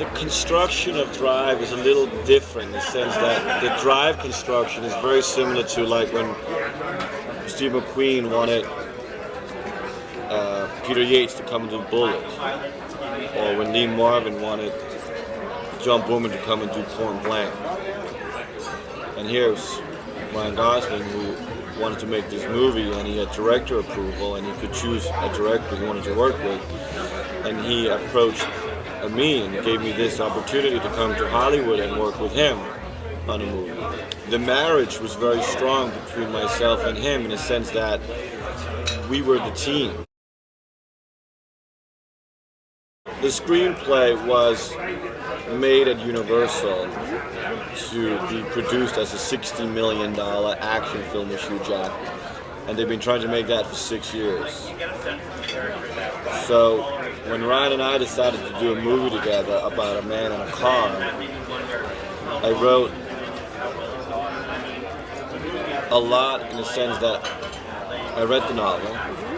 the construction of Drive is a little different in the sense that the Drive construction is very similar to like when Steve McQueen wanted Peter Yates to come and do Bullet, or when Lee Marvin wanted John Boorman to come and do Point Blank. And here's Ryan Gosling, who wanted to make this movie, and he had director approval, and he could choose a director he wanted to work with. And he approached me and gave me this opportunity to come to Hollywood and work with him on a movie. The marriage was very strong between myself and him in the sense that we were the team. The screenplay was made at Universal to be produced as a $60 million action film with Hugh Jackman. And they've been trying to make that for 6 years. So when Ryan and I decided to do a movie together about a man in a car, I wrote a lot in the sense that I read the novel,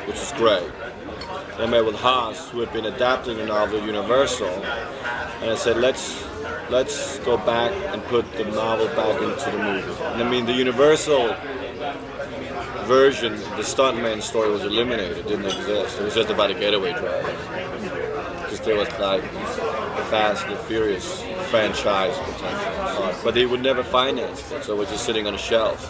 which is great. I met with Haas, who had been adapting the novel at Universal, and I said, let's go back and put the novel back into the movie. And I mean, the Universal version, the stuntman story was eliminated, it didn't exist. It was just about a getaway driver. Because there was like a Fast and Furious franchise potential. But they would never finance it, so it was just sitting on a shelf.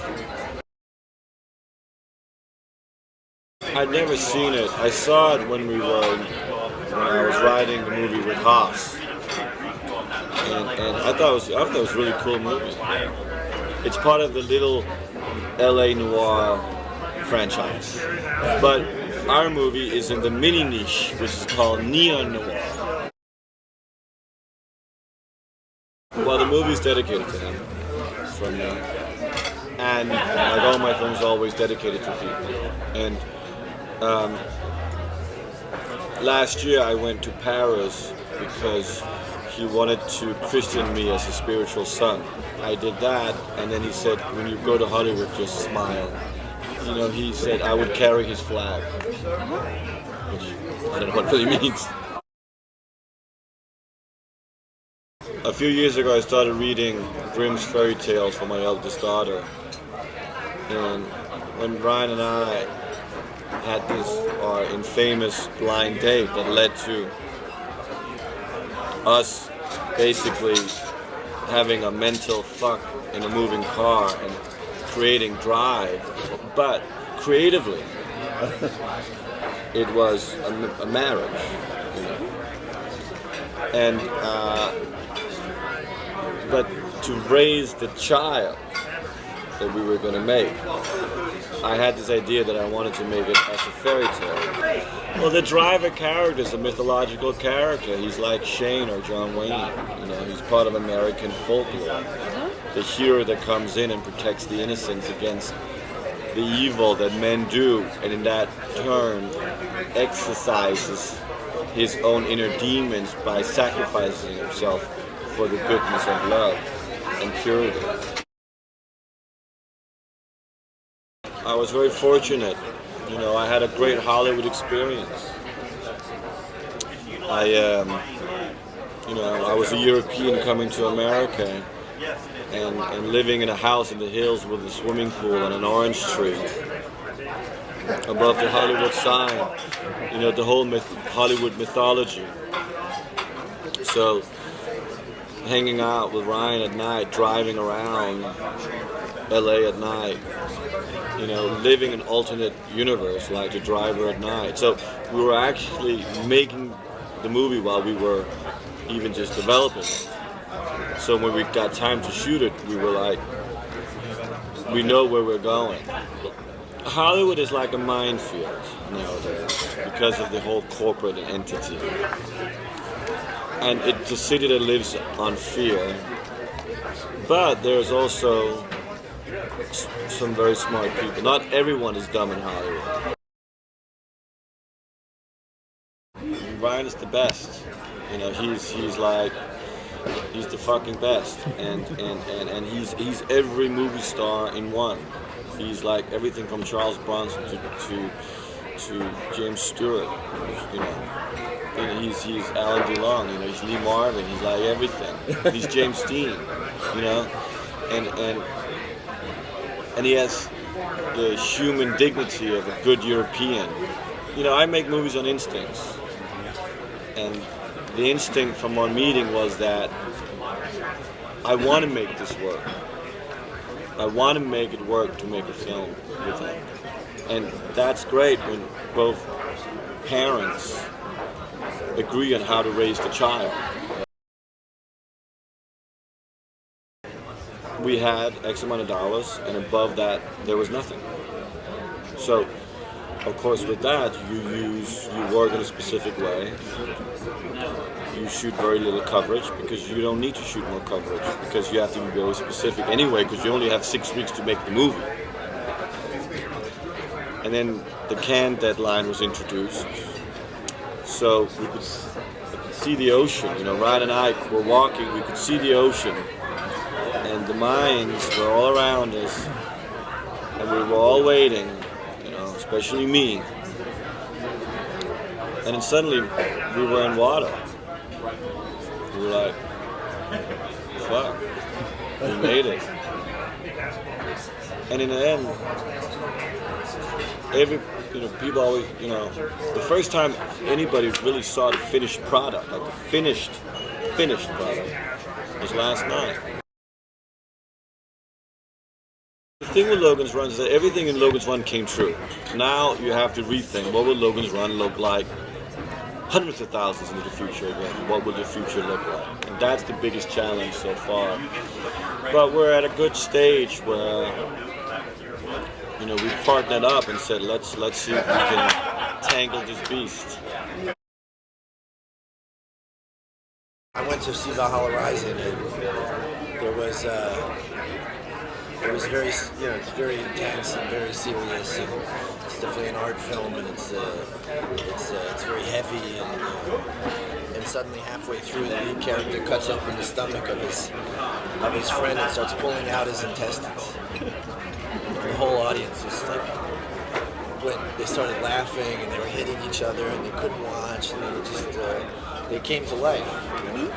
I'd never seen it. I saw it when I was writing the movie with Haas. And I thought it was a really cool movie. It's part of the little LA noir franchise. But our movie is in the mini niche, which is called neon noir. Well, the movie is dedicated to him, from me. And like all my films are always dedicated to people. And last year I went to Paris because he wanted to christen me as a spiritual son. I did that, and then he said, when you go to Hollywood, just smile. You know, he said I would carry his flag, which I don't know what it really means. A few years ago I started reading Grimm's fairy tales for my eldest daughter. And when Ryan and I had this infamous blind date that led to us basically having a mental fuck in a moving car and creating Drive, but creatively it was a marriage, you know. And but to raise the child that we were going to make, I had this idea that I wanted to make it as a fairy tale. Well, the driver character is a mythological character. He's like Shane or John Wayne. You know, he's part of American folklore. The hero that comes in and protects the innocents against the evil that men do, and in that turn exercises his own inner demons by sacrificing himself for the goodness of love and purity. I was very fortunate. You know, I had a great Hollywood experience. I was a European coming to America and living in a house in the hills with a swimming pool and an orange tree above the Hollywood sign. You know, the whole Hollywood mythology. So, hanging out with Ryan at night, driving around LA at night, you know, living an alternate universe like The Driver at night. So we were actually making the movie while we were even just developing it. So when we got time to shoot it, we were like, we know where we're going. Hollywood is like a minefield nowadays because of the whole corporate entity. And it's a city that lives on fear. But there's also some very smart people. Not everyone is dumb in Hollywood. Ryan is the best. You know, he's the fucking best. And he's every movie star in one. He's like everything from Charles Bronson to to James Stewart, you know. And he's Alan DeLong, you know. He's Lee Marvin. He's like everything. He's James Dean, you know, and he has the human dignity of a good European. You know, I make movies on instincts, and the instinct from our meeting was that I want to make this work. I want to make it work to make a film with him. And that's great when both parents agree on how to raise the child. We had X amount of dollars, and above that, there was nothing. So, of course, with that, you work in a specific way. You shoot very little coverage because you don't need to shoot more coverage because you have to be very specific anyway because you only have 6 weeks to make the movie. And then the Cannes deadline was introduced, so we could see the ocean. You know, Ryan and I were walking, we could see the ocean, and the mines were all around us, and we were all waiting, you know, especially me. And then suddenly we were in water. We were like, fuck, we made it. And in the end, people always, you know, the first time anybody really saw the finished product, like the finished product, was last night. The thing with Logan's Run is that everything in Logan's Run came true. Now you have to rethink, what will Logan's Run look like hundreds of thousands into the future again? What will the future look like? And that's the biggest challenge so far. But we're at a good stage where, you know, we partnered up and said, let's see if we can tangle this beast. I went to see Valhalla Rising, and it was very, you know, it's very intense and very serious, and it's definitely an art film, and it's very heavy, and suddenly halfway through, the lead character cuts open the stomach of his friend and starts pulling out his intestines. And the whole audience was like, when they started laughing and they were hitting each other and they couldn't watch, and they were just they came to life.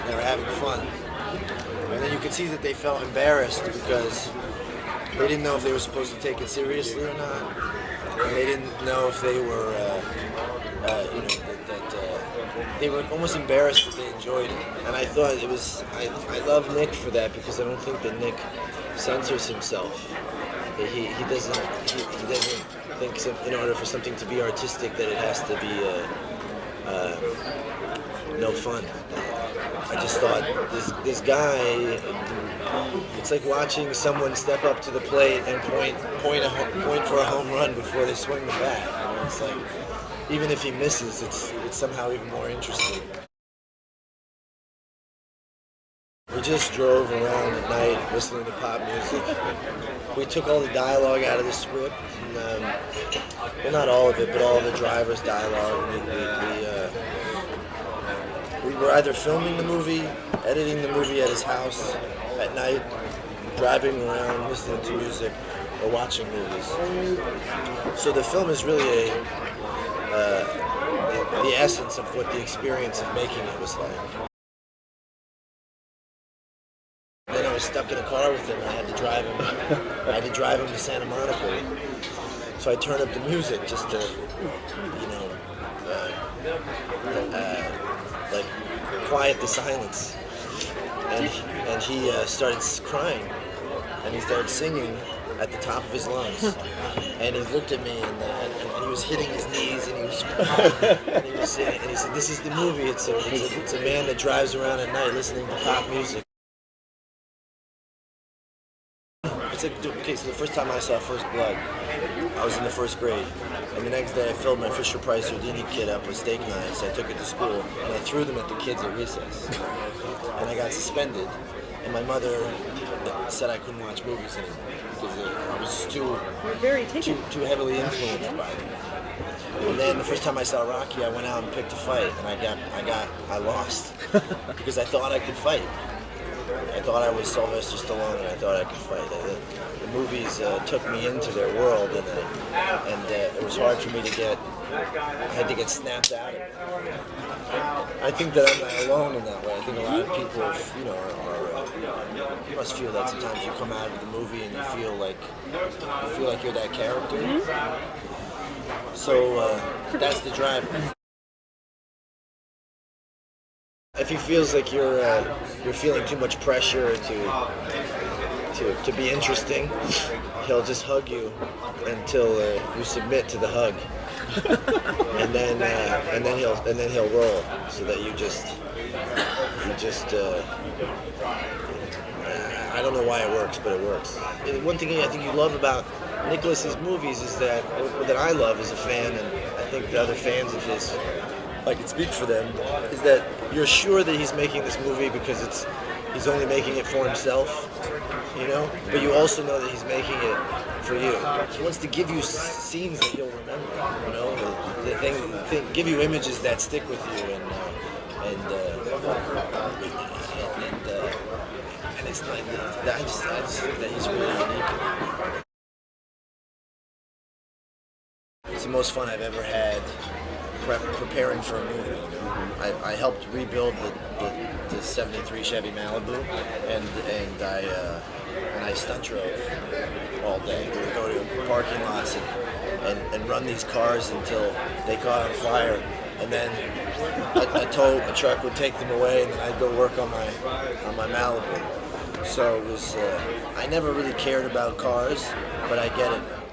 They were having fun, and then you could see that they felt embarrassed because they didn't know if they were supposed to take it seriously or not, and they didn't know if they were, you know, that they were almost embarrassed that they enjoyed it. And I thought it was, I love Nick for that because I don't think that Nick censors himself. He doesn't think in order for something to be artistic that it has to be no fun. I just thought this guy, it's like watching someone step up to the plate and point for a home run before they swing the bat. You know, it's like, even if he misses, it's somehow even more interesting. We just drove around at night listening to pop music. We took all the dialogue out of the script, and, well, not all of it, but all of the driver's dialogue. We were either filming the movie, editing the movie at his house at night, driving around, listening to music, or watching movies. So the film is really the essence of what the experience of making it was like. Then I was stuck in a car with him. I had to drive him to Santa Monica. So I turned up the music just to, you know, like quiet the silence. And he started crying, and he started singing at the top of his lungs. And he looked at me, and he was hitting his knees, and he was crying. And he was saying, and he said, "This is the movie. It's a man that drives around at night listening to pop music." It's like, okay, so the first time I saw First Blood, I was in the first grade. And the next day I filled my Fisher-Price Houdini kit up with steak knives. I took it to school, and I threw them at the kids at recess. And I got suspended. And my mother said I couldn't watch movies anymore because I was too heavily influenced by them. And then the first time I saw Rocky, I went out and picked a fight, and I lost because I thought I could fight. I thought I was Sylvester Stallone, and I thought I could fight. The movies took me into their world, and it was hard for me to get. I had to get snapped out of it. I think that I'm not alone in that way. I think a lot of people, you must feel that sometimes you come out of the movie and you feel like you're that character. So that's the drive. If he feels like you're feeling too much pressure to be interesting, he'll just hug you until you submit to the hug, and then he'll roll so that you just I don't know why it works, but it works. One thing I think you love about Nicolas's movies is that, or that I love as a fan, and I think the other fans of his, I can speak for them, is that you're sure that he's making this movie because he's only making it for himself, but you also know that he's making it for you. He wants to give you scenes that you'll remember, give you images that stick with you, and it's like, I just think that he's really unique. It's the most fun I've ever had preparing for a movie. I helped rebuild the '73 Chevy Malibu, and I stunt drove all day. We would go to parking lots and run these cars until they caught on fire, and then a truck would take them away, and then I'd go work on my Malibu. So it was. I never really cared about cars, but I get it now.